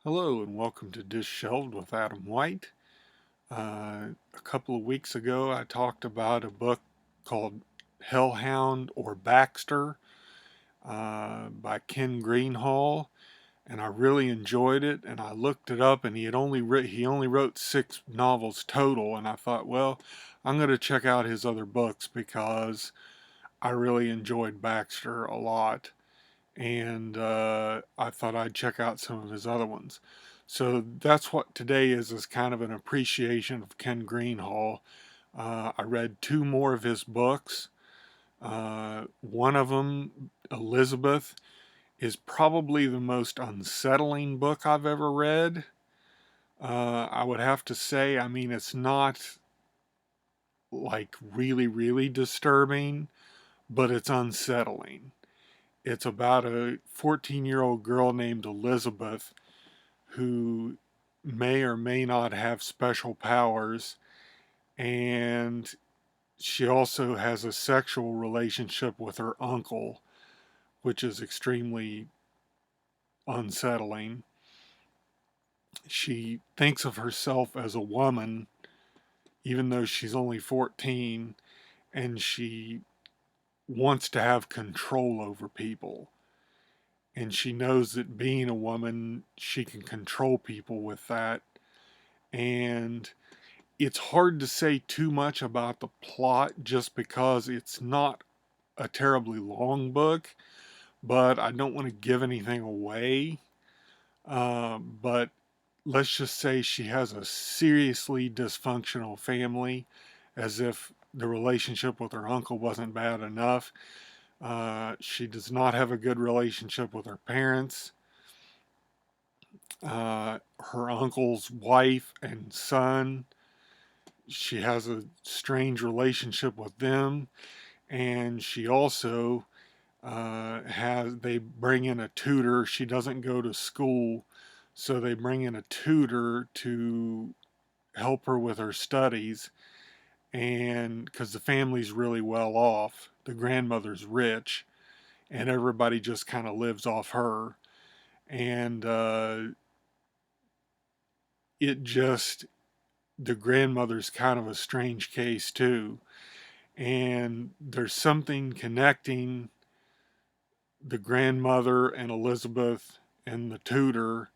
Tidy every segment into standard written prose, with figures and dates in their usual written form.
Hello and welcome to Dish Shelved with Adam White. A couple of weeks ago I talked about a book called Hellhound or Baxter by Ken Greenhall, and I really enjoyed it. And I looked it up, and he only wrote 6 novels total. And I thought, well, I'm going to check out his other books because I really enjoyed Baxter a lot, and I thought I'd check out some of his other ones. So that's what today is kind of an appreciation of Ken Greenhall. I read 2 more of his books. One of them, Elizabeth, is probably the most unsettling book I've ever read. I would have to say, I mean, it's not like really, really disturbing, but it's unsettling. It's about a 14-year-old girl named Elizabeth who may or may not have special powers, and she also has a sexual relationship with her uncle, which is extremely unsettling. She thinks of herself as a woman, even though she's only 14, and she wants to have control over people. And she knows that being a woman, she can control people with that. And it's hard to say too much about the plot just because it's not a terribly long book, but I don't want to give anything away. But let's just say she has a seriously dysfunctional family, as if the relationship with her uncle wasn't bad enough. She does not have a good relationship with her parents. Her uncle's wife and son, she has a strange relationship with them, and she also they bring in a tutor. She doesn't go to school, so they bring in a tutor to help her with her studies, and because the family's really well off, the grandmother's rich, and everybody just kind of lives off her. And it just the grandmother's kind of a strange case too, and there's something connecting the grandmother and Elizabeth and the tutor,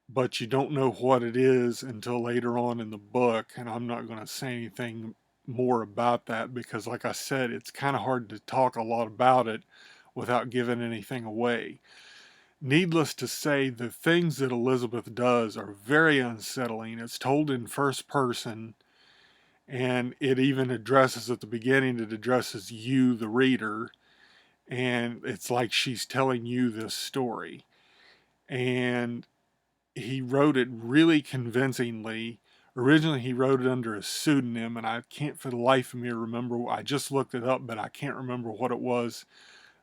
but you don't know what it is until later on in the book. And I'm not going to say anything more about that because, like I said, it's kind of hard to talk a lot about it without giving anything away. Needless to say, the things that Elizabeth does are very unsettling. It's told in first person, and it even addresses at the beginning, it addresses you, the reader, and it's like she's telling you this story. And he wrote it really convincingly. Originally, he wrote it under a pseudonym, and I can't for the life of me remember. I just looked it up, but I can't remember what it was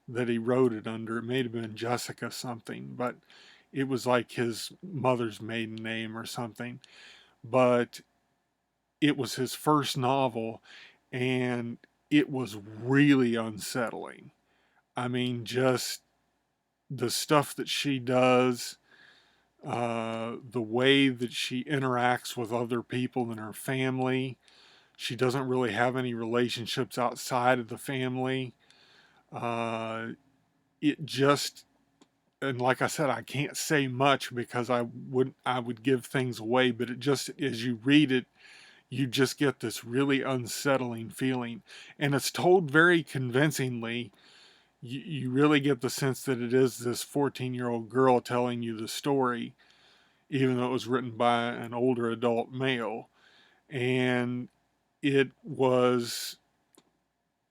that he wrote it under. It may have been Jessica something, but it was like his mother's maiden name or something. But it was his first novel, and it was really unsettling. I mean, just the stuff that she does, the way that she interacts with other people in her family. She doesn't really have any relationships outside of the family. Uh, it just, and like I said, I can't say much because I would give things away. But it just, as you read it, you just get this really unsettling feeling, and it's told very convincingly. You really get the sense that it is this 14-year-old girl telling you the story, even though it was written by an older adult male. And it was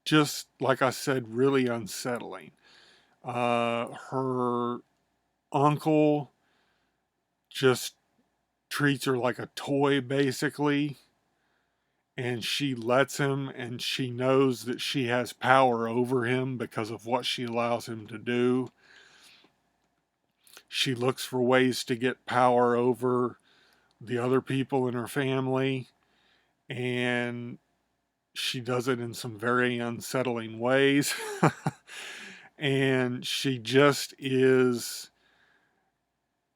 just, like I said, really unsettling. Her uncle just treats her like a toy, basically, and she lets him, and she knows that she has power over him because of what she allows him to do. She looks for ways to get power over the other people in her family, and she does it in some very unsettling ways. And she just is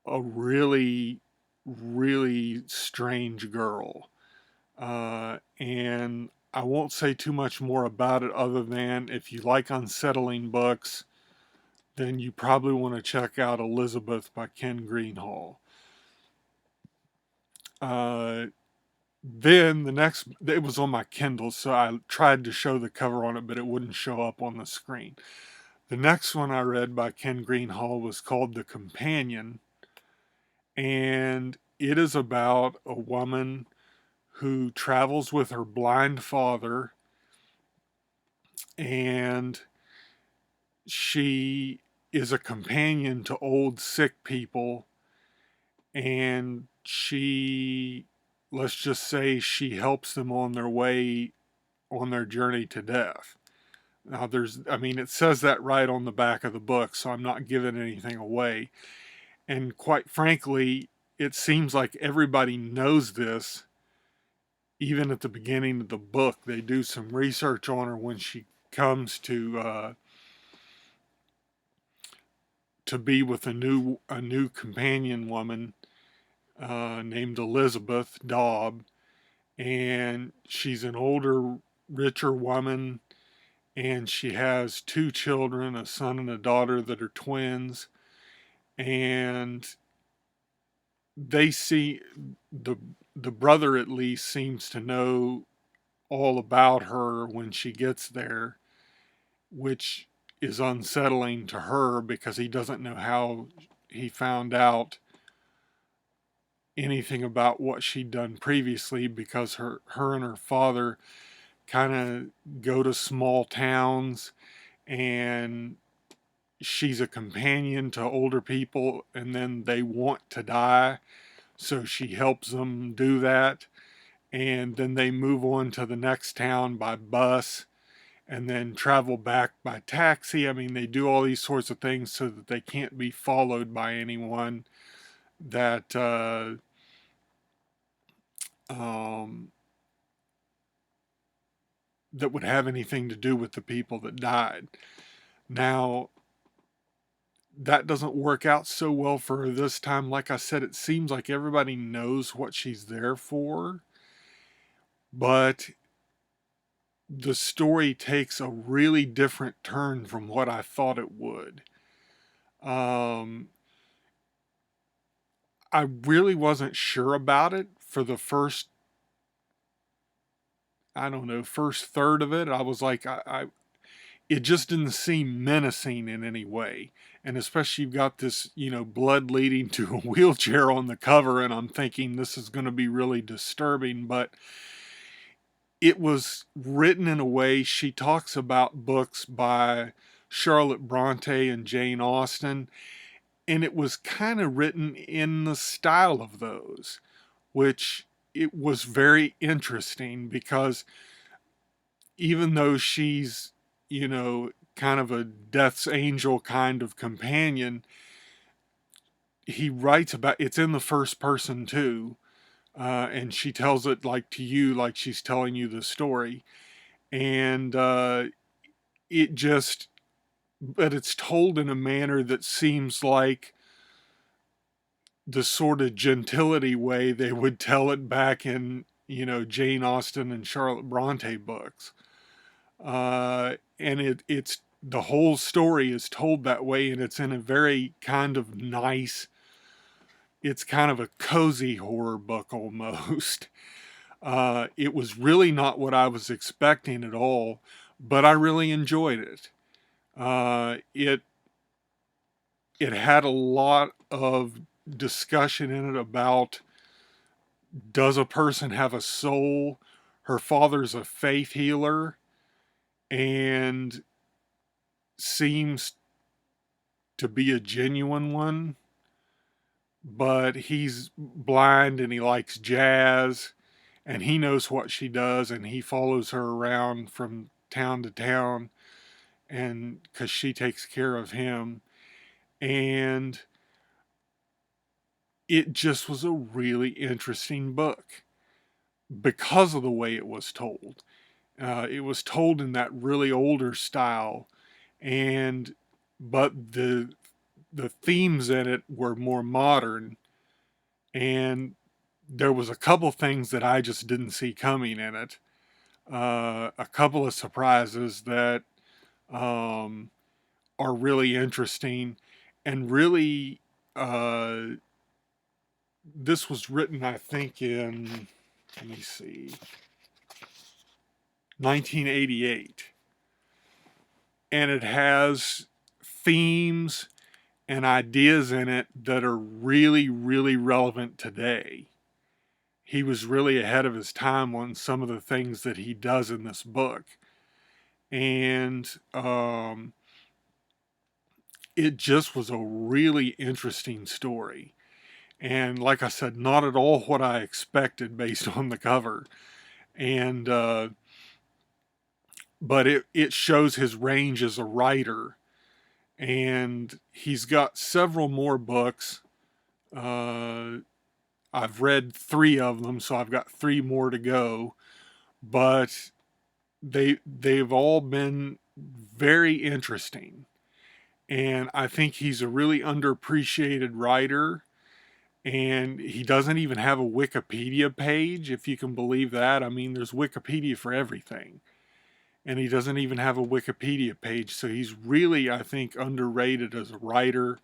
a really, really strange girl. And I won't say too much more about it other than if you like unsettling books, then you probably want to check out Elizabeth by Ken Greenhall. Uh, then the next, it was on my Kindle, so I tried to show the cover on it, but it wouldn't show up on the screen. The next one I read by Ken Greenhall was called The Companion, and it is about a woman who travels with her blind father, and she is a companion to old sick people, and let's just say, she helps them on their way, on their journey to death. Now, I mean, it says that right on the back of the book, so I'm not giving anything away. And quite frankly, it seems like everybody knows this. Even at the beginning of the book, they do some research on her when she comes to be with a new companion woman named Elizabeth Dobb, and she's an older, richer woman, and she has two children, a son and a daughter that are twins, and they see the the brother at least seems to know all about her when she gets there, which is unsettling to her because he doesn't know how he found out anything about what she'd done previously, because her and her father kind of go to small towns, and she's a companion to older people, and then they want to die, so she helps them do that, and then they move on to the next town by bus and then travel back by taxi. I mean, they do all these sorts of things so that they can't be followed by anyone that um, that would have anything to do with the people that died. Now, that doesn't work out so well for her this time. Like I said, it seems like everybody knows what she's there for, but the story takes a really different turn from what I thought it would. Um, I really wasn't sure about it for the first, I don't know, first third of it. I was like, it just didn't seem menacing in any way. And especially you've got this, blood leading to a wheelchair on the cover, and I'm thinking this is going to be really disturbing, but it was written in a way. She talks about books by Charlotte Bronte and Jane Austen, and it was kind of written in the style of those, which it was very interesting because even though she's, kind of a death's angel kind of companion, he writes about it's in the first person too. And she tells it like to you, like she's telling you the story. And it just, but it's told in a manner that seems like the sort of gentility way they would tell it back in, Jane Austen and Charlotte Bronte books. And it's the whole story is told that way, and it's in a very kind of nice, it's kind of a cozy horror book almost. It was really not what I was expecting at all, but I really enjoyed it. It had a lot of discussion in it about, does a person have a soul? Her father's a faith healer and seems to be a genuine one, but he's blind and he likes jazz, and he knows what she does, and he follows her around from town to town, and because she takes care of him. And it just was a really interesting book because of the way it was told. It was told in that really older style, and but the themes in it were more modern, and there was a couple things that I just didn't see coming in it. A couple of surprises that um, are really interesting, and really, uh, this was written, I think, in, let me see, 1988, and it has themes and ideas in it that are really, really relevant today. He was really ahead of his time on some of the things that he does in this book. And it just was a really interesting story. And like I said, not at all what I expected based on the cover. And, but it shows his range as a writer. And he's got several more books. Uh, I've read 3 of them, so I've got 3 more to go. But they've all been very interesting. And I think he's a really underappreciated writer. And he doesn't even have a Wikipedia page, if you can believe that. I mean, there's Wikipedia for everything. And he doesn't even have a Wikipedia page. So he's really, I think, underrated as a writer.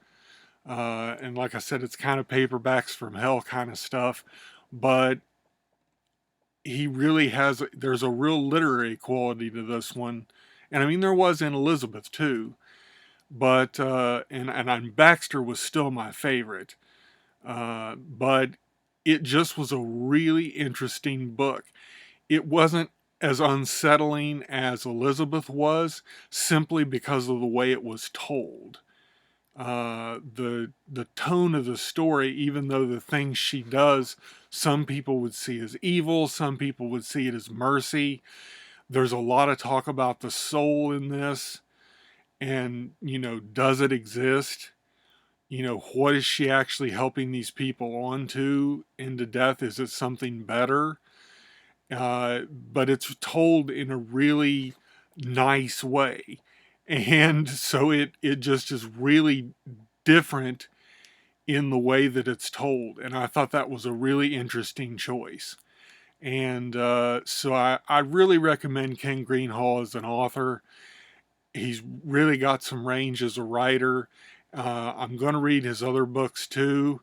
And like I said, it's kind of paperbacks from hell kind of stuff. But he really has, there's a real literary quality to this one. And I mean, there was in Elizabeth too. But, and Baxter was still my favorite. But it just was a really interesting book. It wasn't as unsettling as Elizabeth was, simply because of the way it was told. The tone of the story, even though the things she does, some people would see as evil, some people would see it as mercy. There's a lot of talk about the soul in this, and does it exist? What is she actually helping these people onto into death? Is it something better? But it's told in a really nice way. And so it just is really different in the way that it's told. And I thought that was a really interesting choice. And so I really recommend Ken Greenhall as an author. He's really got some range as a writer. I'm going to read his other books too.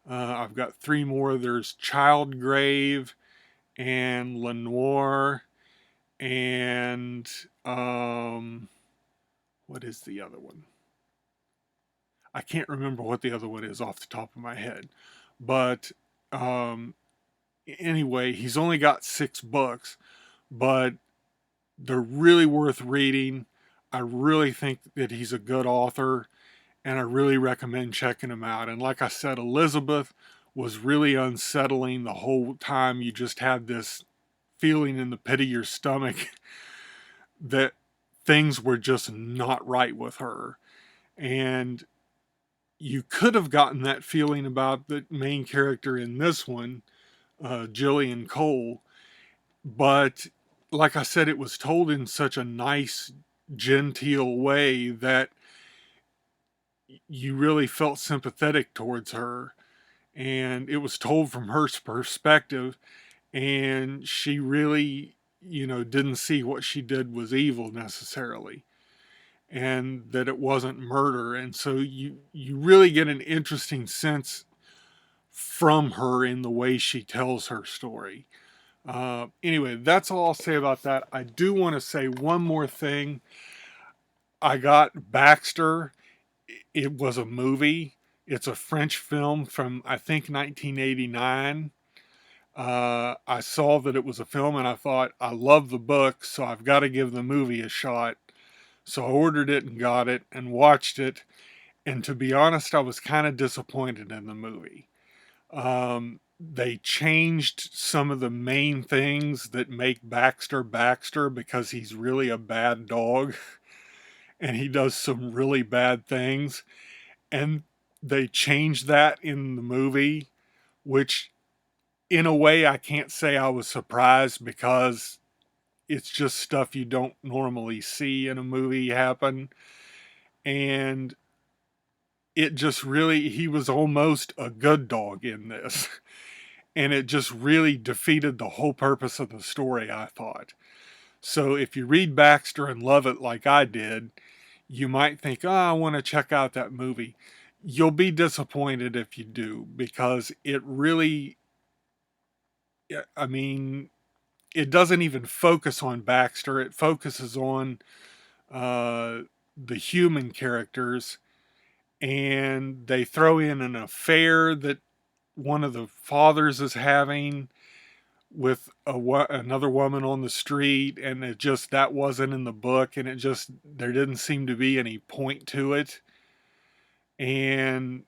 I've got 3 more. There's Childgrave and Lenoir and what is the other one? I can't remember what the other one is off the top of my head. But um, anyway, he's only got 6 books, but they're really worth reading. I really think that he's a good author, and I really recommend checking him out. And like I said, Elizabeth was really unsettling the whole time. You just had this feeling in the pit of your stomach that things were just not right with her. And you could have gotten that feeling about the main character in this one, Gillian Cole, but like I said, it was told in such a nice, genteel way that you really felt sympathetic towards her. And it was told from her perspective, and she really, didn't see what she did was evil necessarily, and that it wasn't murder. And so you really get an interesting sense from her in the way she tells her story. Anyway, that's all I'll say about that. I do want to say one more thing. I got Baxter. It was a movie. It's a French film from, I think, 1989. I saw that it was a film and I thought, I love the book, so I've got to give the movie a shot. So I ordered it and got it and watched it. And to be honest, I was kind of disappointed in the movie. They changed some of the main things that make Baxter Baxter, because he's really a bad dog and he does some really bad things. And they changed that in the movie, which in a way I can't say I was surprised, because it's just stuff you don't normally see in a movie happen. And it just really, he was almost a good dog in this. And it just really defeated the whole purpose of the story, I thought. So if you read Baxter and love it like I did, you might think, oh, I want to check out that movie. You'll be disappointed if you do, because it really, I mean, it doesn't even focus on Baxter. It focuses on uh, the human characters, and they throw in an affair that one of the fathers is having with another woman on the street, and it just, that wasn't in the book, and it just, there didn't seem to be any point to it, and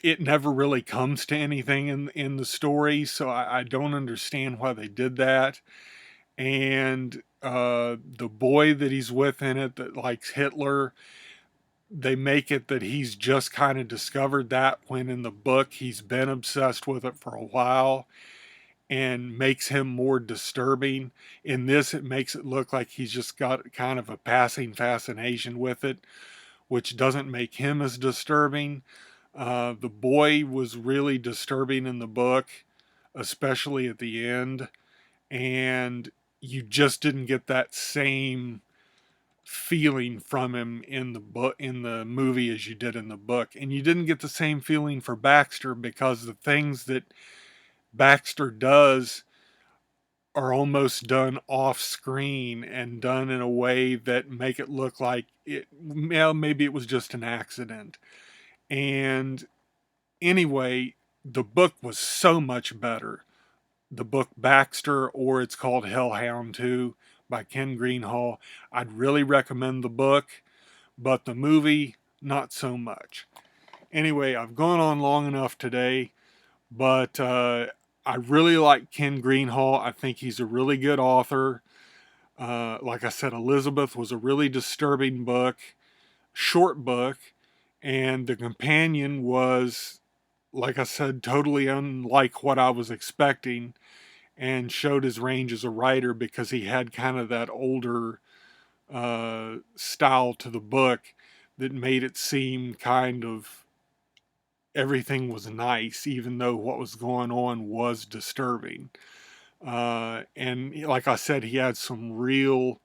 it never really comes to anything in the story. So I don't understand why they did that. And the boy that he's with in it that likes Hitler, they make it that he's just kind of discovered that, when in the book he's been obsessed with it for a while, and makes him more disturbing. In this, it makes it look like he's just got kind of a passing fascination with it, which doesn't make him as disturbing. The boy was really disturbing in the book, especially at the end, and you just didn't get that same feeling from him in the book, in the movie, as you did in the book. And you didn't get the same feeling for Baxter, because the things that Baxter does are almost done off screen and done in a way that make it look like it, well, maybe it was just an accident. And anyway, the book was so much better. The book Baxter, or it's called Hellhound 2 by Ken Greenhall. I'd really recommend the book, but the movie, not so much. Anyway, I've gone on long enough today, but I really like Ken Greenhall. I think he's a really good author. Like I said, Elizabeth was a really disturbing book, short book, and the companion was, like I said, totally unlike what I was expecting, and showed his range as a writer, because he had kind of that older style to the book that made it seem kind of everything was nice, even though what was going on was disturbing. And like I said, he had some real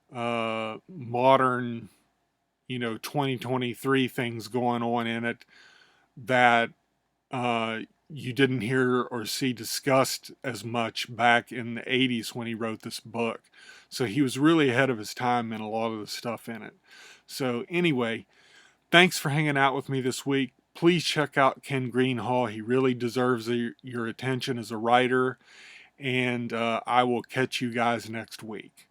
modern, 2023 things going on in it that uh, you didn't hear or see discussed as much back in the 80s when he wrote this book. So he was really ahead of his time in a lot of the stuff in it. So anyway, thanks for hanging out with me this week. Please check out Ken Greenhall. He really deserves your attention as a writer. And I will catch you guys next week.